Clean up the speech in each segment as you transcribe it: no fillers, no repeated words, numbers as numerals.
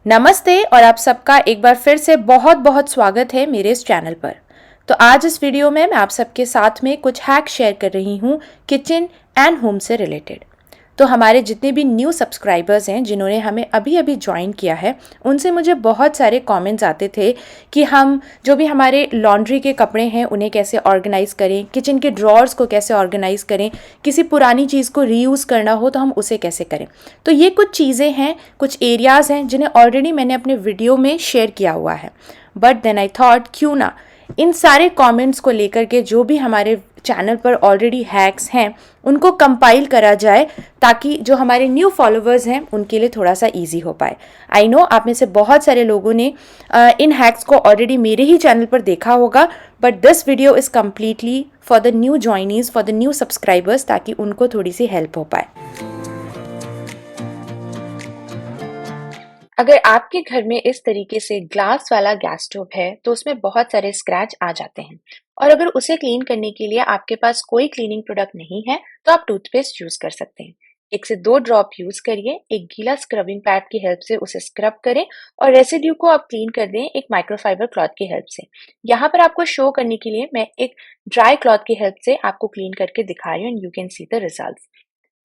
नमस्ते और आप सबका एक बार फिर से बहुत बहुत स्वागत है मेरे इस चैनल पर। तो आज इस वीडियो में मैं आप सबके साथ में कुछ हैक शेयर कर रही हूँ किचन एंड होम से रिलेटेड। तो हमारे जितने भी न्यू सब्सक्राइबर्स हैं जिन्होंने हमें अभी अभी ज्वाइन किया है, उनसे मुझे बहुत सारे कमेंट्स आते थे कि हम जो भी हमारे लॉन्ड्री के कपड़े हैं उन्हें कैसे ऑर्गेनाइज़ करें, किचन के ड्रॉर्स को कैसे ऑर्गेनाइज़ करें, किसी पुरानी चीज़ को रीयूज़ करना हो तो हम उसे कैसे करें। तो ये कुछ चीज़ें हैं, कुछ एरियाज़ हैं जिन्हें ऑलरेडी मैंने अपने वीडियो में शेयर किया हुआ है। बट देन आई थॉट क्यों ना इन सारे कमेंट्स को लेकर के जो भी हमारे चैनल पर ऑलरेडी हैक्स हैं उनको कंपाइल करा जाए, ताकि जो हमारे न्यू फॉलोअर्स हैं उनके लिए थोड़ा सा इजी हो पाए। आई नो आप में से बहुत सारे लोगों ने इन हैक्स को ऑलरेडी मेरे ही चैनल पर देखा होगा, but this video is completely for the new joinees, for the new subscribers, ताकि उनको थोड़ी सी हेल्प हो पाए। अगर आपके घर में इस तरीके से ग्लास वाला गैस स्टोव है तो उसमें बहुत सारे स्क्रैच आ जाते हैं, और अगर उसे क्लीन करने के लिए आपके पास कोई क्लीनिंग प्रोडक्ट नहीं है तो आप टूथपेस्ट यूज कर सकते हैं। 1 से 2 ड्रॉप यूज करिए, एक गीला स्क्रबिंग पैड की हेल्प से उसे स्क्रब करें और रेसिड्यू को आप क्लीन कर दें एक माइक्रोफाइबर क्लॉथ की हेल्प से। यहाँ पर आपको शो करने के लिए मैं एक ड्राई क्लॉथ की हेल्प से आपको क्लीन करके दिखा रही हूँ, and you can see the results.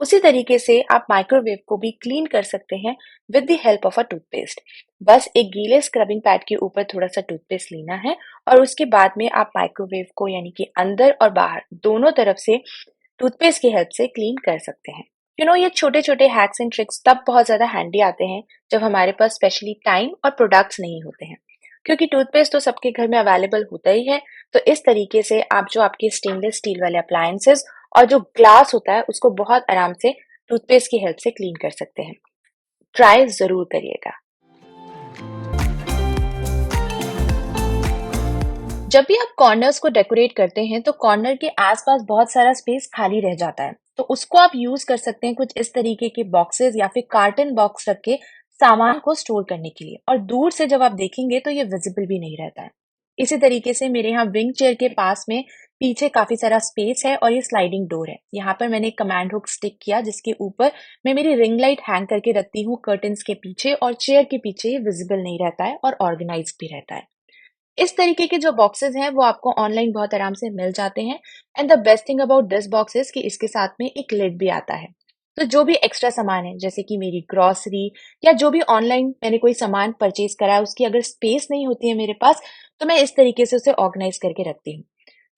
उसी तरीके से आप माइक्रोवेव को भी क्लीन कर सकते हैं with the help of a toothpaste. बस एक गीले स्क्रबिंग पैड के ऊपर थोड़ा सा टूथपेस्ट लेना है और उसके बाद में आप माइक्रोवेव को यानी कि अंदर और बाहर दोनों तरफ से टूथपेस्ट की हेल्प से क्लीन कर सकते हैं। ये छोटे छोटे हैक्स एंड ट्रिक्स तब बहुत ज्यादा हैंडी आते हैं जब हमारे पास स्पेशली टाइम और प्रोडक्ट्स नहीं होते हैं, क्योंकि टूथपेस्ट तो सबके घर में अवेलेबल होता ही है। तो इस तरीके से आप जो आपके स्टेनलेस स्टील वाले अप्लायंसेस और जो ग्लास होता है उसको बहुत आराम से टूथपेस्ट की हेल्प से क्लीन कर सकते हैं। ट्राई जरूर करिएगा। जब भी आप कॉर्नर्स को डेकोरेट करते हैं तो कॉर्नर के आसपास बहुत सारा स्पेस खाली रह जाता है, तो उसको आप यूज कर सकते हैं कुछ इस तरीके के बॉक्सेस या फिर कार्टन बॉक्स रख के सामान को स्टोर करने के लिए, और दूर से जब आप देखेंगे तो ये विजिबल भी नहीं रहता है। इसी तरीके से मेरे यहाँ विंग चेयर के पास में पीछे काफी सारा स्पेस है और ये स्लाइडिंग डोर है। यहाँ पर मैंने कमांड हुक स्टिक किया जिसके ऊपर मैं मेरी रिंग लाइट हैंग करके रखती हूँ कर्टन्स के पीछे, और चेयर के पीछे ये विजिबल नहीं रहता है और ऑर्गेनाइज भी रहता है। इस तरीके के जो बॉक्सेस हैं वो आपको ऑनलाइन बहुत आराम से मिल जाते हैं, and the best thing about this box is कि इसके साथ में एक लिड भी आता है। तो जो भी एक्स्ट्रा सामान है जैसे कि मेरी ग्रोसरी या जो भी ऑनलाइन मैंने कोई सामान परचेज करा है उसकी अगर स्पेस नहीं होती है मेरे पास, तो मैं इस तरीके से उसे ऑर्गेनाइज करके रखती हूँ।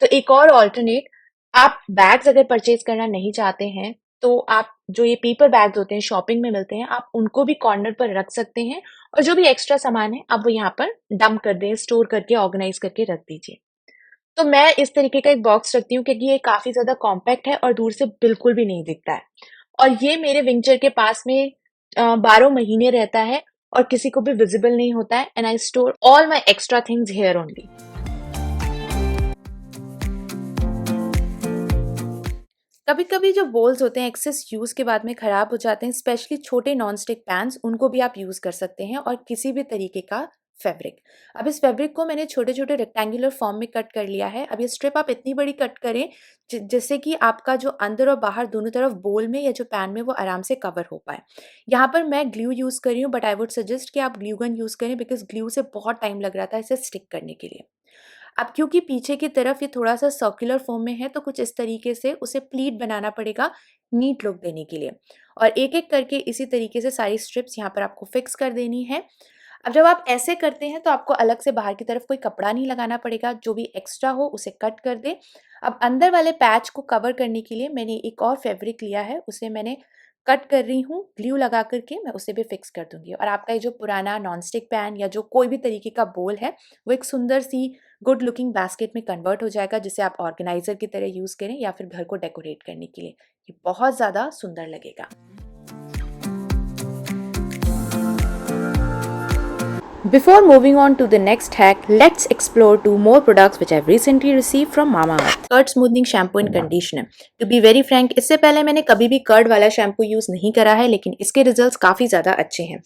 तो एक और ऑल्टरनेट, आप बैग्स अगर परचेज करना नहीं चाहते हैं तो आप जो ये पेपर बैग्स होते हैं शॉपिंग में मिलते हैं, आप उनको भी कॉर्नर पर रख सकते हैं, और जो भी एक्स्ट्रा सामान है आप वो यहाँ पर डंप कर दें, स्टोर करके ऑर्गेनाइज करके रख दीजिए। तो मैं इस तरीके का एक बॉक्स रखती हूँ क्योंकि ये काफी ज्यादा कॉम्पैक्ट है और दूर से बिल्कुल भी नहीं दिखता है, और ये मेरे विंचर के पास में 12 महीने रहता है और किसी को भी विजिबल नहीं होता है, and I store all my extra things here only. कभी कभी जो बोल्स होते हैं एक्सेस यूज के बाद में खराब हो जाते हैं, स्पेशली छोटे नॉन स्टिक पैन्स, उनको भी आप यूज कर सकते हैं, और किसी भी तरीके का फैब्रिक। अब इस फैब्रिक को मैंने छोटे छोटे रेक्टेंगुलर फॉर्म में कट कर लिया है। अब ये स्ट्रिप आप इतनी बड़ी कट करें जिससे कि आपका जो अंदर और बाहर दोनों तरफ बोल में या जो पैन में वो आराम से कवर हो पाए। यहाँ पर मैं ग्लू यूज कर रही हूँ, बट आई वुड सजेस्ट कि आप ग्लू गन यूज करें, बिकॉज ग्लू से बहुत टाइम लग रहा था इसे स्टिक करने के लिए। अब क्योंकि पीछे की तरफ ये थोड़ा सा सर्कुलर फॉर्म में है तो कुछ इस तरीके से उसे प्लीट बनाना पड़ेगा नीट लुक देने के लिए, और एक एक करके इसी तरीके से सारी स्ट्रिप्स यहाँ पर आपको फिक्स कर देनी है। अब जब आप ऐसे करते हैं तो आपको अलग से बाहर की तरफ कोई कपड़ा नहीं लगाना पड़ेगा, जो भी एक्स्ट्रा हो उसे कट कर दे। अब अंदर वाले पैच को कवर करने के लिए मैंने एक और फैब्रिक लिया है, उसे मैंने कट कर रही हूँ, ग्लू लगा करके मैं उसे भी फिक्स कर दूंगी, और आपका ये जो पुराना नॉनस्टिक पैन या जो कोई भी तरीके का बोल है वो एक सुंदर सी गुड लुकिंग बास्केट में कन्वर्ट हो जाएगा, जिसे आप ऑर्गेनाइजर की तरह यूज करें या फिर घर को डेकोरेट करने के लिए। ये बहुत ज्यादा सुंदर लगेगा। Before moving on to the next hack, let's explore 2 more products which I've recently received from Mamaearth. Curd smoothening shampoo and conditioner. To be very frank, इससे पहले मैंने कभी भी कर्ड वाला शैम्पू यूज नहीं करा है, लेकिन इसके रिजल्ट्स काफी ज्यादा अच्छे हैं।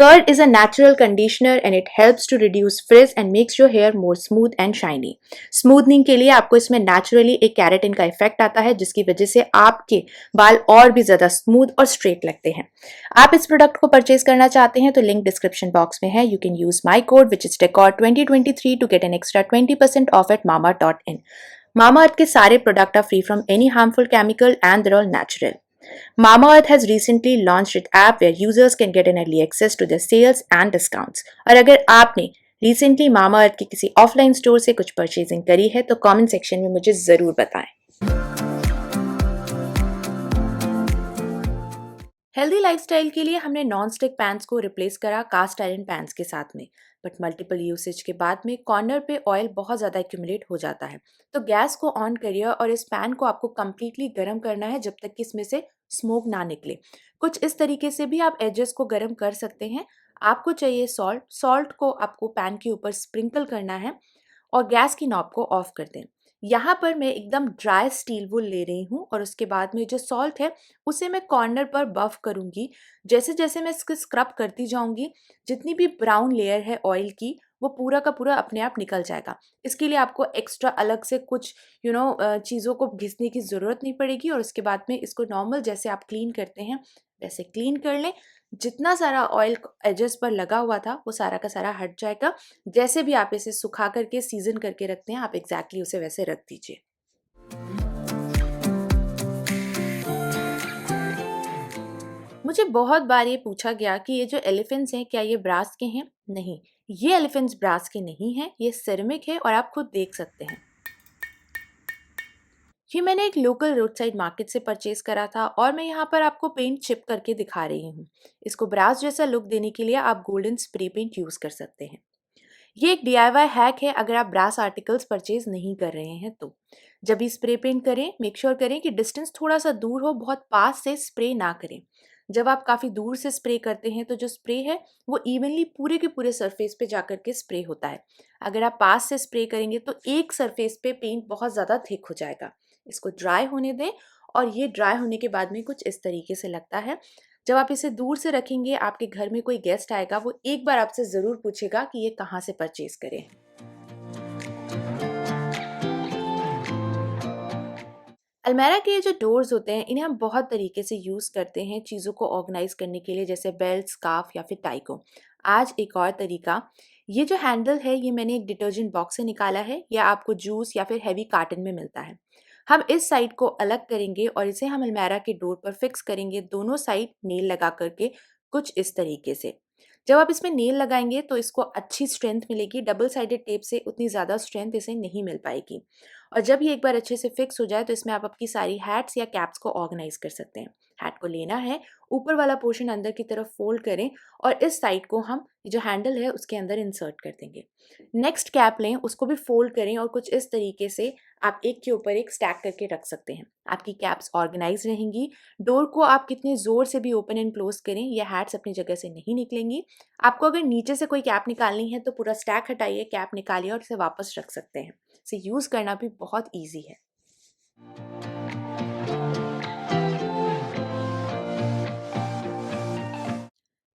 Curd is a natural conditioner and it helps to reduce frizz and makes your hair more smooth and shiny. Smoothening के लिए आपको इसमें नेचुरली एक कैरेटिन का इफेक्ट आता है जिसकी वजह से आपके बाल और भी ज्यादा स्मूथ और स्ट्रेट लगते हैं। आप इस प्रोडक्ट को परचेज करना चाहते हैं तो लिंक डिस्क्रिप्शन बॉक्स में है। You can use my code which is decor2023 to get an extra 20% off at mama.in। Mamaearth के सारे product are free from any harmful chemical and they're all natural. Mamaearth has recently launched its app where users can get an early access to their sales and discounts. और अगर आपने recently Mamaearth के किसी offline store से कुछ purchasing करी है तो कमेंट सेक्शन में मुझे जरूर बताएं। हेल्दी लाइफस्टाइल के लिए हमने नॉन स्टिक पैन्स को रिप्लेस करा कास्ट आयरन पैन्स के साथ में, बट मल्टीपल यूसेज के बाद में कॉर्नर पे ऑयल बहुत ज़्यादा एक्यूमुलेट हो जाता है। तो गैस को ऑन करिए और इस पैन को आपको कम्प्लीटली गर्म करना है जब तक कि इसमें से स्मोक ना निकले। कुछ इस तरीके से भी आप एजेस को गर्म कर सकते हैं। आपको चाहिए सॉल्ट को आपको पैन के ऊपर स्प्रिंकल करना है और गैस की नॉब को ऑफ कर दें। यहाँ पर मैं एकदम ड्राई स्टील वुल ले रही हूँ और उसके बाद में जो सॉल्ट है उसे मैं कॉर्नर पर बफ करूँगी। जैसे जैसे मैं इसको स्क्रब करती जाऊँगी जितनी भी ब्राउन लेयर है ऑयल की वो पूरा का पूरा अपने आप निकल जाएगा। इसके लिए आपको एक्स्ट्रा अलग से कुछ चीज़ों को घिसने की ज़रूरत नहीं पड़ेगी और उसके बाद में इसको नॉर्मल जैसे आप क्लीन करते हैं वैसे क्लीन कर लें। जितना सारा ऑयल एजेस पर लगा हुआ था वो सारा का सारा हट जाएगा। जैसे भी आप इसे सुखा करके सीजन करके रखते हैं आप एग्जैक्टली उसे वैसे रख दीजिए। मुझे बहुत बार ये पूछा गया कि ये जो एलिफेंट्स हैं क्या ये ब्रास के हैं? नहीं, ये एलिफेंट्स ब्रास के नहीं हैं, ये सिरेमिक है और आप खुद देख सकते हैं। ये मैंने एक लोकल रोड साइड मार्केट से परचेज करा था और मैं यहाँ पर आपको पेंट चिप करके दिखा रही हूँ। इसको ब्रास जैसा लुक देने के लिए आप गोल्डन स्प्रे पेंट यूज़ कर सकते हैं। ये एक DIY हैक है अगर आप ब्रास आर्टिकल्स परचेज नहीं कर रहे हैं तो। जब भी स्प्रे पेंट करें मेक श्योर करें कि डिस्टेंस थोड़ा सा दूर हो, बहुत पास से स्प्रे ना करें। जब आप काफ़ी दूर से स्प्रे करते हैं तो जो स्प्रे है वो इवनली पूरे के पूरे सरफेस पे जाकर के स्प्रे होता है। अगर आप पास से स्प्रे करेंगे तो एक सरफेस पे पेंट बहुत ज़्यादा थिक हो जाएगा। इसको ड्राई होने दें और ये ड्राई होने के बाद में कुछ इस तरीके से लगता है। जब आप इसे दूर से रखेंगे आपके घर में कोई गेस्ट आएगा वो एक बार आपसे ज़रूर पूछेगा कि ये कहाँ से परचेज करें। अलमीरा के ये जो डोर्स होते हैं इन्हें हम बहुत तरीके से यूज़ करते हैं चीज़ों को ऑर्गेनाइज करने के लिए, जैसे बेल्ट, स्कार्फ या फिर टाई को। आज एक और तरीका, ये जो हैंडल है ये मैंने एक डिटर्जेंट बॉक्स से निकाला है या आपको जूस या फिर हैवी कार्टन में मिलता है। हम इस साइड को अलग करेंगे और इसे हम अलमीरा के डोर पर फिक्स करेंगे, दोनों साइड नेल लगा करके कुछ इस तरीके से। जब आप इसमें नेल लगाएंगे तो इसको अच्छी स्ट्रेंथ मिलेगी, डबल साइडेड टेप से उतनी ज़्यादा स्ट्रेंथ इसे नहीं मिल पाएगी। और जब ये एक बार अच्छे से फिक्स हो जाए तो इसमें आप आपकी सारी हैट्स या कैप्स को ऑर्गेनाइज कर सकते हैं। हैट को लेना है, ऊपर वाला पोर्शन अंदर की तरफ फोल्ड करें और इस साइड को हम जो हैंडल है उसके अंदर इंसर्ट कर देंगे। नेक्स्ट कैप लें, उसको भी फोल्ड करें और कुछ इस तरीके से आप एक के ऊपर एक स्टैक करके रख सकते हैं। आपकी कैप्स ऑर्गेनाइज रहेंगी। डोर को आप कितने ज़ोर से भी ओपन एंड क्लोज करें, ये हैट्स अपनी जगह से नहीं निकलेंगी। आपको अगर नीचे से कोई कैप निकालनी है तो पूरा स्टैक हटाइए, कैप निकालिए और इसे वापस रख सकते हैं। इसे यूज़ करना भी बहुत ईजी है।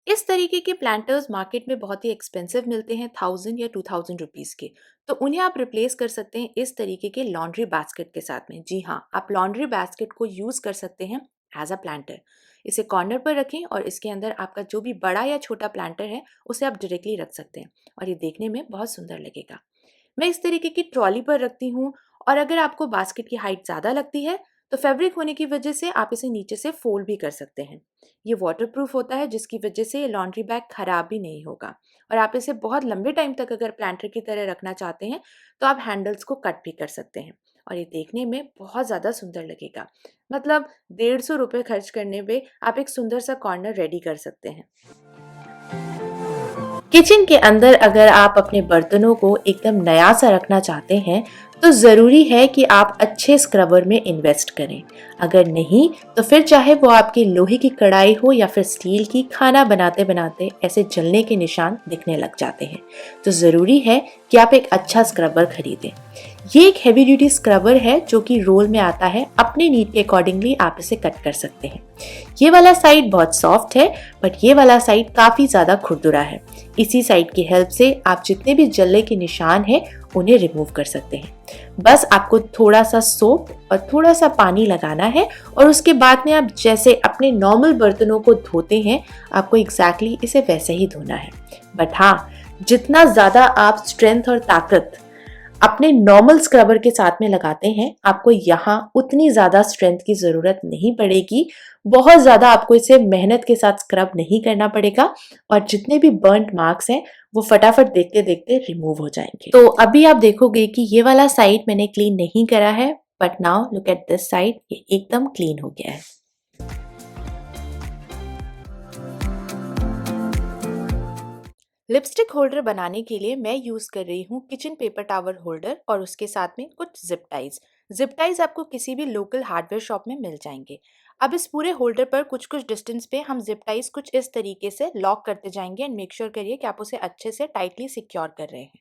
इस तरीके के प्लांटर्स मार्केट में बहुत ही एक्सपेंसिव मिलते हैं, 1000 या 2000 रुपीज़ के। तो उन्हें आप रिप्लेस कर सकते हैं इस तरीके के लॉन्ड्री बास्केट के साथ में। जी हाँ, आप लॉन्ड्री बास्केट को यूज़ कर सकते हैं एज अ प्लांटर। इसे कॉर्नर पर रखें और इसके अंदर आपका जो भी बड़ा या छोटा प्लांटर है उसे आप डायरेक्टली रख सकते हैं और ये देखने में बहुत सुंदर लगेगा। मैं इस तरीके की ट्रॉली पर रखती हूँ और अगर आपको बास्केट की हाइट ज़्यादा लगती है तो फैब्रिक होने की वजह से आप इसे नीचे से फोल्ड भी कर सकते हैं। ये वाटरप्रूफ होता है जिसकी वजह से ये लॉन्ड्री बैग खराब भी नहीं होगा और आप इसे बहुत लंबे टाइम तक अगर प्लांटर की तरह रखना चाहते हैं तो आप हैंडल्स को कट भी कर सकते हैं और ये देखने में बहुत ज़्यादा सुंदर लगेगा। मतलब 150 रुपये खर्च करने पे आप एक सुंदर सा कॉर्नर रेडी कर सकते हैं। किचन के अंदर अगर आप अपने बर्तनों को एकदम नया सा रखना चाहते हैं तो ज़रूरी है कि आप अच्छे स्क्रबर में इन्वेस्ट करें। अगर नहीं तो फिर चाहे वो आपकी लोहे की कढ़ाई हो या फिर स्टील की, खाना बनाते बनाते ऐसे जलने के निशान दिखने लग जाते हैं। तो ज़रूरी है कि आप एक अच्छा स्क्रबर खरीदें। ये एक हेवी ड्यूटी स्क्रबर है जो कि रोल में आता है, अपने नीड के अकॉर्डिंगली आप इसे कट कर सकते हैं। ये वाला साइड बहुत सॉफ्ट है, बट ये वाला साइड काफी ज्यादा खुरदुरा है। इसी साइड की हेल्प से आप जितने भी जल्ले के निशान हैं उन्हें रिमूव कर सकते हैं। बस आपको थोड़ा सा सोप और थोड़ा सा पानी लगाना है और उसके बाद में आप जैसे अपने नॉर्मल बर्तनों को धोते हैं आपको एग्जैक्टली इसे वैसे ही धोना है। बट हाँ, जितना ज्यादा आप स्ट्रेंथ और ताकत अपने नॉर्मल स्क्रबर के साथ में लगाते हैं आपको यहाँ उतनी ज्यादा स्ट्रेंथ की जरूरत नहीं पड़ेगी। बहुत ज्यादा आपको इसे मेहनत के साथ स्क्रब नहीं करना पड़ेगा और जितने भी बर्न्ट मार्क्स हैं वो फटाफट देखते देखते रिमूव हो जाएंगे। तो अभी आप देखोगे कि ये वाला साइड मैंने क्लीन नहीं करा है, but now look at this side, ये एकदम क्लीन हो गया है। लिपस्टिक होल्डर बनाने के लिए मैं यूज कर रही हूँ किचन पेपर टॉवल होल्डर और उसके साथ में कुछ जिप टाइज। जिप टाइज आपको किसी भी लोकल हार्डवेयर शॉप में मिल जाएंगे। अब इस पूरे होल्डर पर कुछ कुछ डिस्टेंस पे हम जिप टाइज कुछ इस तरीके से लॉक करते जाएंगे एंड मेक श्योर करिए कि आप उसे अच्छे से टाइटली सिक्योर कर रहे हैं।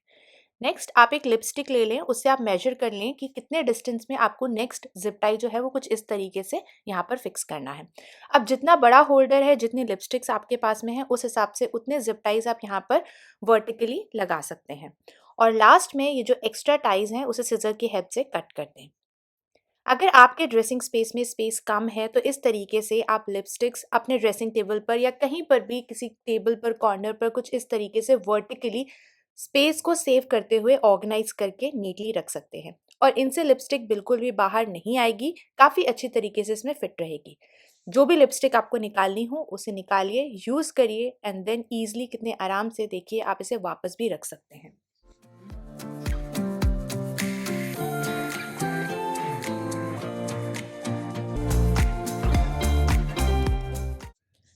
नेक्स्ट आप एक लिपस्टिक ले लें, उससे आप मेजर कर लें कि कितने डिस्टेंस में आपको नेक्स्ट जिप टाई जो है वो कुछ इस तरीके से यहाँ पर फिक्स करना है। अब जितना बड़ा होल्डर है, जितनी लिपस्टिक्स आपके पास में है, उस हिसाब से उतने जिप टाइज आप यहाँ पर वर्टिकली लगा सकते हैं। और लास्ट में ये जो एक्स्ट्रा टाइज हैं उसे सिजर की हेल्प से कट कर दें। अगर आपके ड्रेसिंग स्पेस में स्पेस कम है तो इस तरीके से आप लिपस्टिक्स अपने ड्रेसिंग टेबल पर या कहीं पर भी किसी टेबल पर कॉर्नर पर कुछ इस तरीके से वर्टिकली स्पेस को सेव करते हुए ऑर्गेनाइज करके नीटली रख सकते हैं और इनसे लिपस्टिक बिल्कुल भी बाहर नहीं आएगी, काफ़ी अच्छी तरीके से इसमें फिट रहेगी। जो भी लिपस्टिक आपको निकालनी हो उसे निकालिए, यूज़ करिए एंड देन ईजिली कितने आराम से देखिए आप इसे वापस भी रख सकते हैं।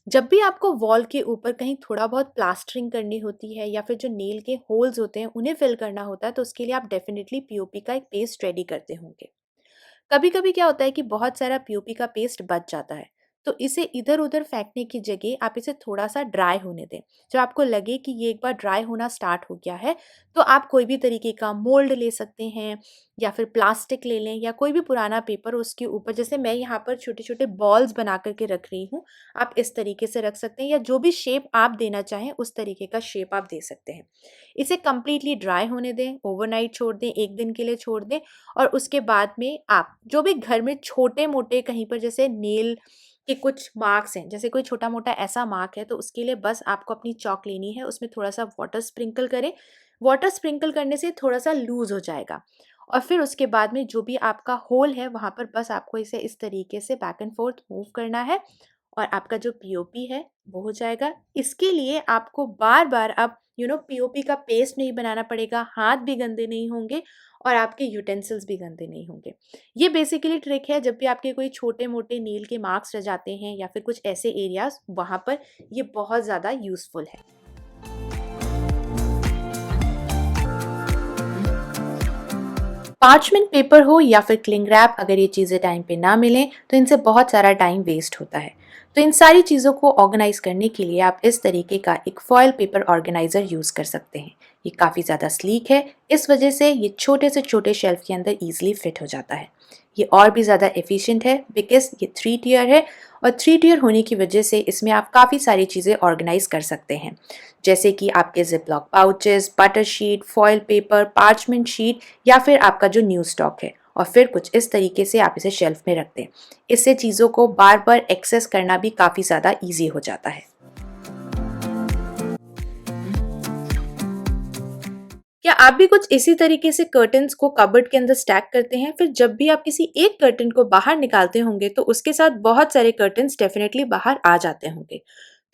जब भी आपको वॉल के ऊपर कहीं थोड़ा बहुत प्लास्टरिंग करनी होती है या फिर जो नेल के होल्स होते हैं उन्हें फिल करना होता है तो उसके लिए आप डेफिनेटली पीओपी का एक पेस्ट रेडी करते होंगे। कभी कभी क्या होता है कि बहुत सारा पीओपी का पेस्ट बच जाता है, तो इसे इधर उधर फेंकने की जगह आप इसे थोड़ा सा ड्राई होने दें। जब आपको लगे कि ये एक बार ड्राई होना स्टार्ट हो गया है तो आप कोई भी तरीके का मोल्ड ले सकते हैं या फिर प्लास्टिक ले लें या कोई भी पुराना पेपर उसके ऊपर, जैसे मैं यहाँ पर छोटे छोटे बॉल्स बना करके रख रही हूँ, आप इस तरीके से रख सकते हैं या जो भी शेप आप देना चाहें उस तरीके का शेप आप दे सकते हैं। इसे कम्प्लीटली ड्राई होने दें, ओवरनाइट छोड़ दें, एक दिन के लिए छोड़ दें और उसके बाद में आप जो भी घर में छोटे मोटे कहीं पर जैसे नेल के कुछ मार्क्स हैं, जैसे कोई छोटा मोटा ऐसा मार्क है तो उसके लिए बस आपको अपनी चॉक लेनी है, उसमें थोड़ा सा वाटर स्प्रिंकल करें। वाटर स्प्रिंकल करने से थोड़ा सा लूज हो जाएगा और फिर उसके बाद में जो भी आपका होल है वहाँ पर बस आपको इसे इस तरीके से बैक एंड फोर्थ मूव करना है और आपका जो पीओपी है वो हो जाएगा। इसके लिए आपको बार बार अब पीओपी का पेस्ट नहीं बनाना पड़ेगा, हाथ भी गंदे नहीं होंगे और आपके यूटेंसिल्स भी गंदे नहीं होंगे। ये बेसिकली ट्रिक है, जब भी आपके कोई छोटे मोटे नील के मार्क्स रह जाते हैं या फिर कुछ ऐसे एरियाज, वहाँ पर ये बहुत ज़्यादा यूजफुल है। पार्चमेंट पेपर हो या फिर क्लिंग रैप, अगर ये चीज़ें टाइम पे ना मिलें तो इनसे बहुत सारा टाइम वेस्ट होता है। तो इन सारी चीज़ों को ऑर्गेनाइज करने के लिए आप इस तरीके का एक फॉयल पेपर ऑर्गेनाइज़र यूज़ कर सकते हैं। ये काफ़ी ज़्यादा स्लीक है, इस वजह से ये छोटे से छोटे शेल्फ के अंदर ईजिली फिट हो जाता है। ये और भी ज़्यादा एफिशिएंट है बिकॉज ये 3 टियर है और 3 टियर होने की वजह से इसमें आप काफ़ी सारी चीज़ें ऑर्गेनाइज कर सकते हैं, जैसे कि आपके ziplock pouches, butter sheet, foil paper, parchment sheet या फिर आपका जो न्यूज़ स्टॉक है, और फिर कुछ इस तरीके से आप इसे शेल्फ में रख दें। इससे चीज़ों को बार बार एक्सेस करना भी काफ़ी ज़्यादा ईजी हो जाता है। क्या आप भी कुछ इसी तरीके से कर्टन्स को कबर्ड के अंदर स्टैक करते हैं? फिर जब भी आप किसी एक कर्टन को बाहर निकालते होंगे तो उसके साथ बहुत सारे कर्टन्स डेफिनेटली बाहर आ जाते होंगे।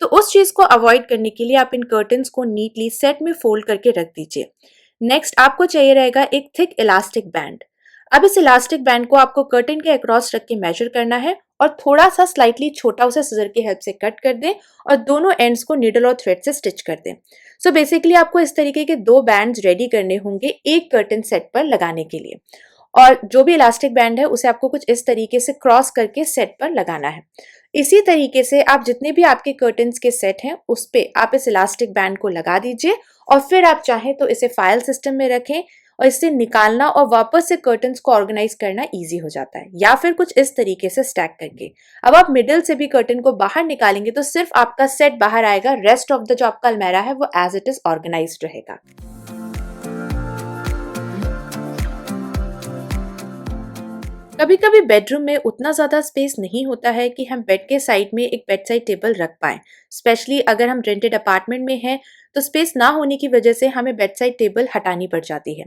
तो उस चीज को अवॉइड करने के लिए आप इन कर्टन्स को नीटली सेट में फोल्ड करके रख दीजिए। नेक्स्ट आपको चाहिए रहेगा एक थिक इलास्टिक बैंड। अब इस इलास्टिक बैंड को आपको कर्टन के अक्रॉस रख के मेजर करना है और थोड़ा सा स्लाइटली छोटा उसे सिजर की हेल्प से कट कर दें और दोनों एंड्स को नीडल और थ्रेड से स्टिच कर दें। सो बेसिकली आपको इस तरीके के 2 बैंड्स रेडी करने होंगे एक कर्टन सेट पर लगाने के लिए, और जो भी इलास्टिक बैंड है उसे आपको कुछ इस तरीके से क्रॉस करके सेट पर लगाना है। इसी तरीके से आप जितने भी आपके कर्टन्स के सेट हैं उस पे आप इस इलास्टिक बैंड को लगा दीजिए और फिर आप चाहें तो इसे फाइल सिस्टम में रखें और इससे निकालना और वापस से कर्टन्स को ऑर्गेनाइज करना इजी हो जाता है, या फिर कुछ इस तरीके से स्टैक करके। अब आप मिडिल से भी कर्टन को बाहर निकालेंगे तो सिर्फ आपका सेट बाहर आएगा, रेस्ट ऑफ द जो आपका अलमीरा है वो एज इट इज ऑर्गेनाइज्ड रहेगा। कभी कभी बेडरूम में उतना ज़्यादा स्पेस नहीं होता है कि हम बेड के साइड में एक बेड साइड टेबल रख पाएं, स्पेशली अगर हम रेंटेड अपार्टमेंट में हैं तो स्पेस ना होने की वजह से हमें बेड साइड टेबल हटानी पड़ जाती है।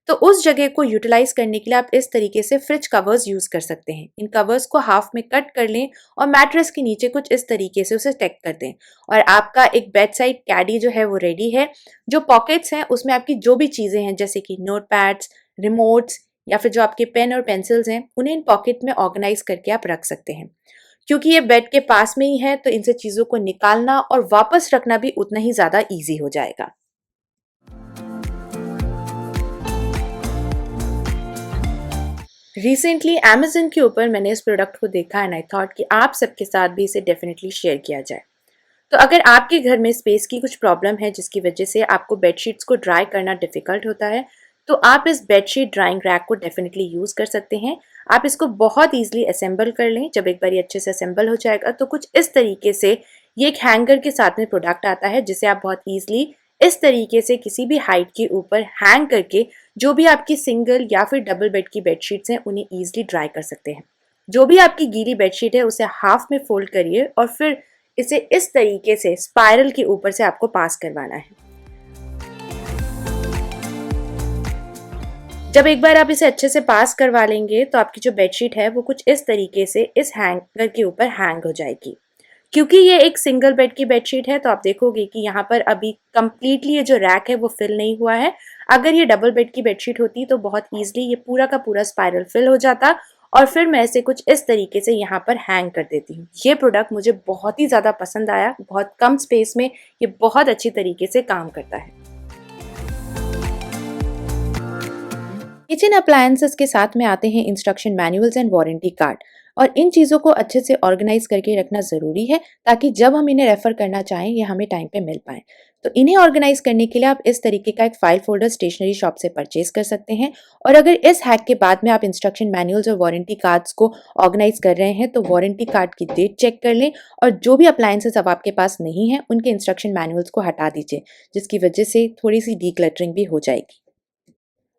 तो उस जगह को यूटिलाइज करने के लिए आप इस तरीके से फ्रिज कवर्स यूज़ कर सकते हैं। इन कवर्स को हाफ में कट कर लें और मैट्रेस के नीचे कुछ इस तरीके से उसे टैग कर दें और आपका एक बेड साइड कैडी जो है वो रेडी है। जो पॉकेट्स हैं उसमें आपकी जो भी चीज़ें हैं जैसे कि नोट पैड्स, रिमोट्स या फिर जो आपके पेन और पेंसिल्स हैं उन्हें इन पॉकेट में ऑर्गेनाइज करके आप रख सकते हैं। क्योंकि ये बेड के पास में ही है तो इनसे चीज़ों को निकालना और वापस रखना भी उतना ही ज़्यादा ईजी हो जाएगा। रिसेंटली अमेजन के ऊपर मैंने इस प्रोडक्ट को देखा एंड आई थॉट कि आप सबके साथ भी इसे डेफिनेटली शेयर किया जाए। तो अगर आपके घर में स्पेस की कुछ प्रॉब्लम है जिसकी वजह से आपको बेडशीट्स को ड्राई करना डिफिकल्ट होता है, तो आप इस बेडशीट ड्राइंग रैक को डेफिनेटली यूज़ कर सकते हैं। आप इसको बहुत ईजिली असेंबल कर लें। जब एक बार ये अच्छे से असेंबल हो जाएगा तो कुछ इस तरीके से ये एक हैंगर के साथ में प्रोडक्ट आता है जिसे आप बहुत ईजिली इस तरीके से किसी भी हाइट के ऊपर हैंग करके जो भी आपकी सिंगल या फिर डबल बेड की बेडशीट्स हैं उन्हें ईजिली ड्राई कर सकते हैं। जो भी आपकी गीली बेडशीट है उसे हाफ में फोल्ड करिए और फिर इसे इस तरीके से स्पाइरल के ऊपर से आपको पास करवाना है। जब एक बार आप इसे अच्छे से पास करवा लेंगे तो आपकी जो बेडशीट है वो कुछ इस तरीके से इस हैंगर के ऊपर हैंग हो जाएगी। क्योंकि ये एक सिंगल बेड की बेडशीट है तो आप देखोगे कि यहाँ पर अभी कंप्लीटली ये जो रैक है वो फिल नहीं हुआ है। अगर ये डबल बेड की बेडशीट होती तो बहुत ईजिली ये पूरा का पूरा स्पाइरल फिल हो जाता और फिर मैं इसे कुछ इस तरीके से यहाँ पर हैंग कर देती हूँ। ये प्रोडक्ट मुझे बहुत ही ज़्यादा पसंद आया। बहुत कम स्पेस में ये बहुत अच्छी तरीके से काम करता है। किचन अप्लायंसेस के साथ में आते हैं instruction manuals and warranty card, और इन चीज़ों को अच्छे से ऑर्गेनाइज करके रखना ज़रूरी है ताकि जब हम इन्हें रेफर करना चाहें ये हमें टाइम पे मिल पाए। तो इन्हें ऑर्गेनाइज करने के लिए आप इस तरीके का एक फाइल फोल्डर स्टेशनरी शॉप से परचेज कर सकते हैं। और अगर इस हैक के बाद में आप इंस्ट्रक्शन मैनुअल्स और वारंटी कार्ड्स को ऑर्गेनाइज कर रहे हैं तो वारंटी कार्ड की डेट चेक कर लें और जो भी अप्लायंसेस अब आपके पास नहीं है उनके इंस्ट्रक्शन मैनुअल्स को हटा दीजिए, जिसकी वजह से थोड़ी सी डीक्लटरिंग भी हो जाएगी।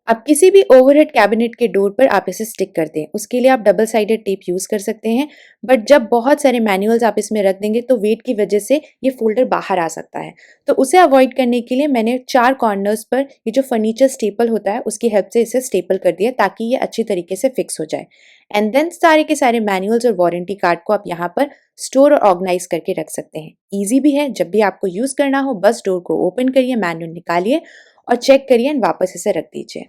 अब किसी भी ओवरहेड कैबिनेट के डोर पर आप इसे स्टिक कर दें। उसके लिए आप डबल साइडेड टेप यूज़ कर सकते हैं, बट जब बहुत सारे मैनुअल्स आप इसमें रख देंगे तो वेट की वजह से ये फोल्डर बाहर आ सकता है। तो उसे अवॉइड करने के लिए मैंने 4 कॉर्नर्स पर ये जो फर्नीचर स्टेपल होता है उसकी हेल्प से इसे स्टेपल कर दिया ताकि ये अच्छी तरीके से फिक्स हो जाए। एंड देन सारे के सारे मैनुअल्स और वारंटी कार्ड को आप यहाँ पर स्टोर और ऑर्गेनाइज करके रख सकते हैं। ईजी भी है, जब भी आपको यूज़ करना हो बस डोर को ओपन करिए, मैनुअल निकालिए और चेक करिए एंड वापस इसे रख दीजिए।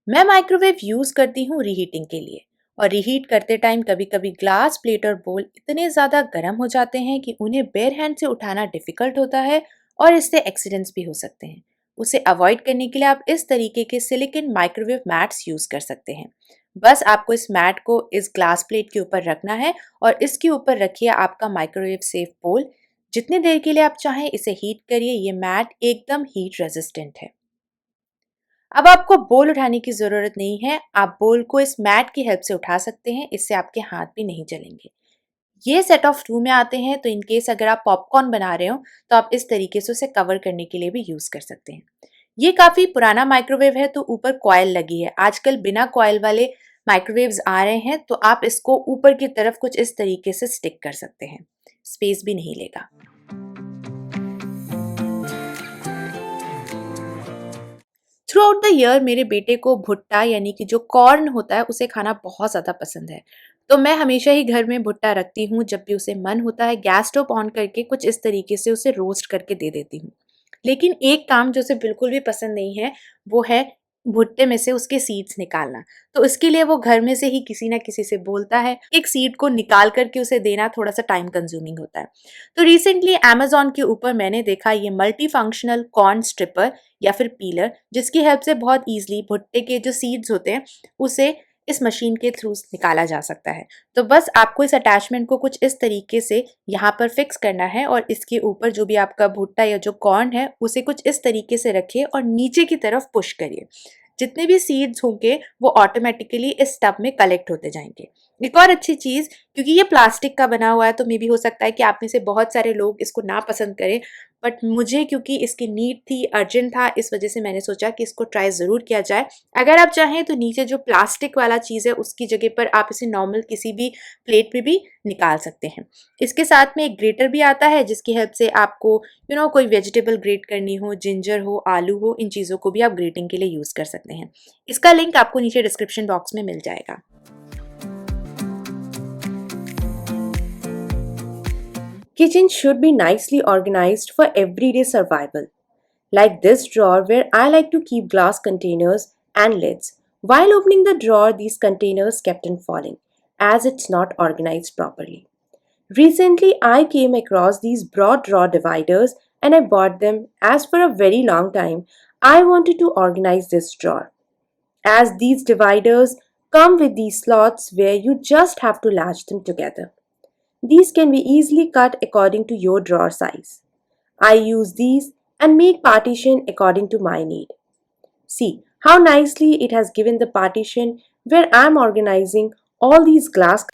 मैं माइक्रोवेव यूज़ करती हूँ रीहीटिंग के लिए, और रीहीट करते टाइम कभी कभी ग्लास प्लेट और बोल इतने ज़्यादा गर्म हो जाते हैं कि उन्हें बेयर हैंड से उठाना डिफ़िकल्ट होता है और इससे एक्सीडेंट्स भी हो सकते हैं। उसे अवॉइड करने के लिए आप इस तरीके के सिलिकॉन माइक्रोवेव मैट्स यूज़ कर सकते हैं। बस आपको इस मैट को इस ग्लास प्लेट के ऊपर रखना है और इसके ऊपर रखिए आपका माइक्रोवेव सेफ बोल। जितनी देर के लिए आप चाहें इसे हीट करिए। ये मैट एकदम हीट रेजिस्टेंट है। अब आपको बोल उठाने की ज़रूरत नहीं है, आप बोल को इस मैट की हेल्प से उठा सकते हैं, इससे आपके हाथ भी नहीं जलेंगे। ये सेट ऑफ 2 में आते हैं, तो इन केस अगर आप पॉपकॉर्न बना रहे हो तो आप इस तरीके से उसे कवर करने के लिए भी यूज़ कर सकते हैं। ये काफ़ी पुराना माइक्रोवेव है तो ऊपर कॉइल लगी है। आजकल बिना कॉइल वाले माइक्रोवेव्स आ रहे हैं तो आप इसको ऊपर की तरफ कुछ इस तरीके से स्टिक कर सकते हैं, स्पेस भी नहीं लेगा। थ्रू आउट द ईयर मेरे बेटे को भुट्टा यानी कि जो कॉर्न होता है उसे खाना बहुत ज़्यादा पसंद है। तो मैं हमेशा ही घर में भुट्टा रखती हूँ। जब भी उसे मन होता है गैस स्टोव ऑन करके कुछ इस तरीके से उसे रोस्ट करके दे देती हूँ। लेकिन एक काम जो उसे बिल्कुल भी पसंद नहीं है वो है भुट्टे में से उसके सीड्स निकालना। तो इसके लिए वो घर में से ही किसी ना किसी से बोलता है। एक सीड को निकाल करके उसे देना थोड़ा सा टाइम कंज्यूमिंग होता है। तो रिसेंटली अमेजोन के ऊपर मैंने देखा ये मल्टी फंक्शनल कॉर्न स्ट्रिपर या फिर पीलर, जिसकी हेल्प से बहुत ईजिली भुट्टे के जो सीड्स होते हैं उसे इस मशीन के थ्रू निकाला जा सकता है। तो बस आपको इस अटैचमेंट को कुछ इस तरीके से यहाँ पर फिक्स करना है और इसके ऊपर जो भी आपका भुट्टा या जो कॉर्न है उसे कुछ इस तरीके से रखिए और नीचे की तरफ पुश करिए। जितने भी सीड्स होंगे वो ऑटोमेटिकली इस टब में कलेक्ट होते जाएंगे। एक और अच्छी चीज़, क्योंकि ये प्लास्टिक का बना हुआ है तो मे भी हो सकता है कि आप में से बहुत सारे लोग इसको ना पसंद करें, बट मुझे क्योंकि इसकी नीड थी, अर्जेंट था, इस वजह से मैंने सोचा कि इसको ट्राई ज़रूर किया जाए। अगर आप चाहें तो नीचे जो प्लास्टिक वाला चीज़ है उसकी जगह पर आप इसे नॉर्मल किसी भी प्लेट पे भी निकाल सकते हैं। इसके साथ में एक ग्रेटर भी आता है जिसकी हेल्प से आपको कोई वेजिटेबल ग्रेट करनी हो, जिंजर हो, आलू हो, इन चीज़ों को भी आप ग्रेटिंग के लिए यूज़ कर सकते हैं। इसका लिंक आपको नीचे डिस्क्रिप्शन बॉक्स में मिल जाएगा। Kitchen should be nicely organized for everyday survival. Like this drawer where I like to keep glass containers and lids. While opening the drawer, these containers kept on falling as it's not organized properly. Recently, I came across these broad drawer dividers and I bought them as for a very long time I wanted to organize this drawer. As these dividers come with these slots where you just have to latch them together. These can be easily cut according to your drawer size. I use these and make partition according to my need. See how nicely it has given the partition where I am organizing all these glass.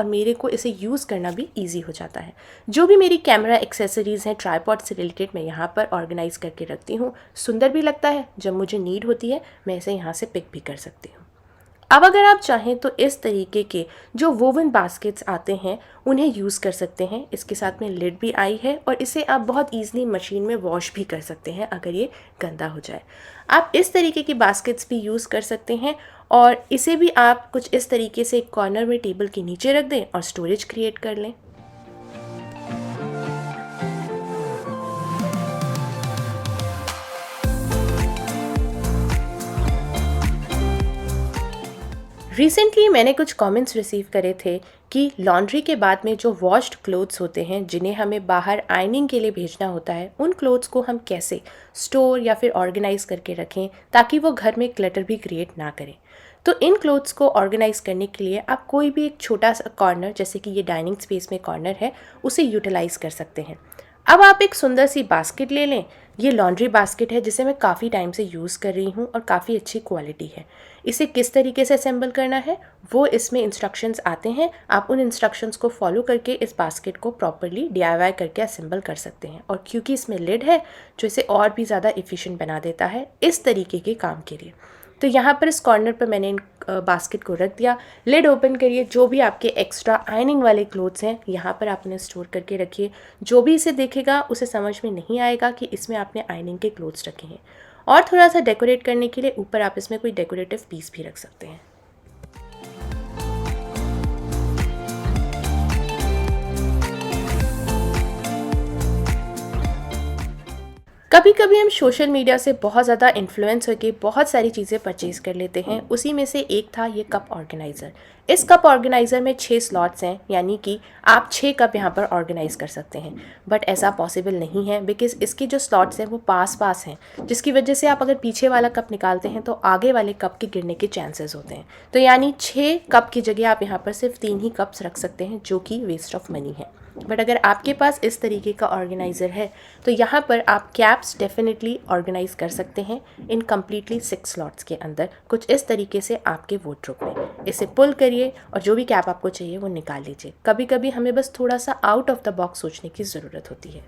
और मेरे को इसे use करना भी easy हो जाता है। जो भी मेरी कैमरा एक्सेसरीज़ हैं ट्राइपॉड से रिलेटेड मैं यहाँ पर ऑर्गेनाइज़ करके रखती हूँ। सुंदर भी लगता है, जब मुझे नीड होती है मैं इसे यहाँ से पिक भी कर सकती हूँ। अब अगर आप चाहें तो इस तरीके के जो वोवन बास्केट्स आते हैं उन्हें यूज़ कर सकते हैं। इसके साथ में लिड भी आई है और इसे आप बहुत ईजिली मशीन में वॉश भी कर सकते हैं अगर ये गंदा हो जाए। आप इस तरीके की बास्केट्स भी यूज़ कर सकते हैं और इसे भी आप कुछ इस तरीके से एक कॉर्नर में टेबल के नीचे रख दें और स्टोरेज क्रिएट कर लें। रिसेंटली मैंने कुछ कमेंट्स रिसीव करे थे कि लॉन्ड्री के बाद में जो वॉश्ड क्लोथ्स होते हैं जिन्हें हमें बाहर आयनिंग के लिए भेजना होता है, उन क्लोथ्स को हम कैसे स्टोर या फिर ऑर्गेनाइज करके रखें ताकि वो घर में क्लटर भी क्रिएट ना करें। तो इन क्लोथ्स को ऑर्गेनाइज करने के लिए आप कोई भी एक छोटा सा कॉर्नर, जैसे कि ये डाइनिंग स्पेस में कॉर्नर है, उसे यूटिलाइज़ कर सकते हैं। अब आप एक सुंदर सी बास्केट ले लें। ये लॉन्ड्री बास्केट है जिसे मैं काफ़ी टाइम से यूज़ कर रही हूँ और काफ़ी अच्छी क्वालिटी है। इसे किस तरीके से असेंबल करना है वो इसमें इंस्ट्रक्शंस आते हैं। आप उन इंस्ट्रक्शंस को फॉलो करके इस बास्केट को प्रॉपरली DIY करके असेंबल कर सकते हैं। और क्योंकि इसमें लिड है जो इसे और भी ज़्यादा एफिशिएंट बना देता है इस तरीके के काम के लिए। तो यहाँ पर इस कॉर्नर पर मैंने इन बास्केट को रख दिया। लिड ओपन करिए, जो भी आपके एक्स्ट्रा आयनिंग वाले क्लोथ्स हैं यहाँ पर आपने स्टोर करके रखिए। जो भी इसे देखेगा उसे समझ में नहीं आएगा कि इसमें आपने आयनिंग के क्लोथ्स रखे हैं। और थोड़ा सा डेकोरेट करने के लिए ऊपर आप इसमें कोई डेकोरेटिव पीस भी रख सकते हैं। कभी कभी हम सोशल मीडिया से बहुत ज़्यादा इन्फ्लुएंस होकर बहुत सारी चीज़ें परचेज़ कर लेते हैं। उसी में से एक था ये कप ऑर्गेनाइज़र। इस कप ऑर्गेनाइज़र में 6 स्लॉट्स हैं, यानी कि आप 6 कप यहाँ पर ऑर्गेनाइज़ कर सकते हैं। बट ऐसा पॉसिबल नहीं है बिकॉज़ इसके जो स्लॉट्स हैं वो पास पास हैं, जिसकी वजह से आप अगर पीछे वाला कप निकालते हैं तो आगे वाले कप के गिरने के चांसेस होते हैं। तो यानी 6 कप की जगह आप यहाँ पर सिर्फ 3 ही कप्स रख सकते हैं, जो कि वेस्ट ऑफ मनी है। बट अगर आपके पास इस तरीके का ऑर्गेनाइज़र है तो यहाँ पर आप कैप्स डेफिनेटली ऑर्गेनाइज कर सकते हैं इन कम्प्लीटली 6 स्लॉट्स के अंदर, कुछ इस तरीके से आपके वार्डरोब में। इसे पुल करिए और जो भी कैप आपको चाहिए वो निकाल लीजिए। कभी कभी हमें बस थोड़ा सा आउट ऑफ द बॉक्स सोचने की ज़रूरत होती है।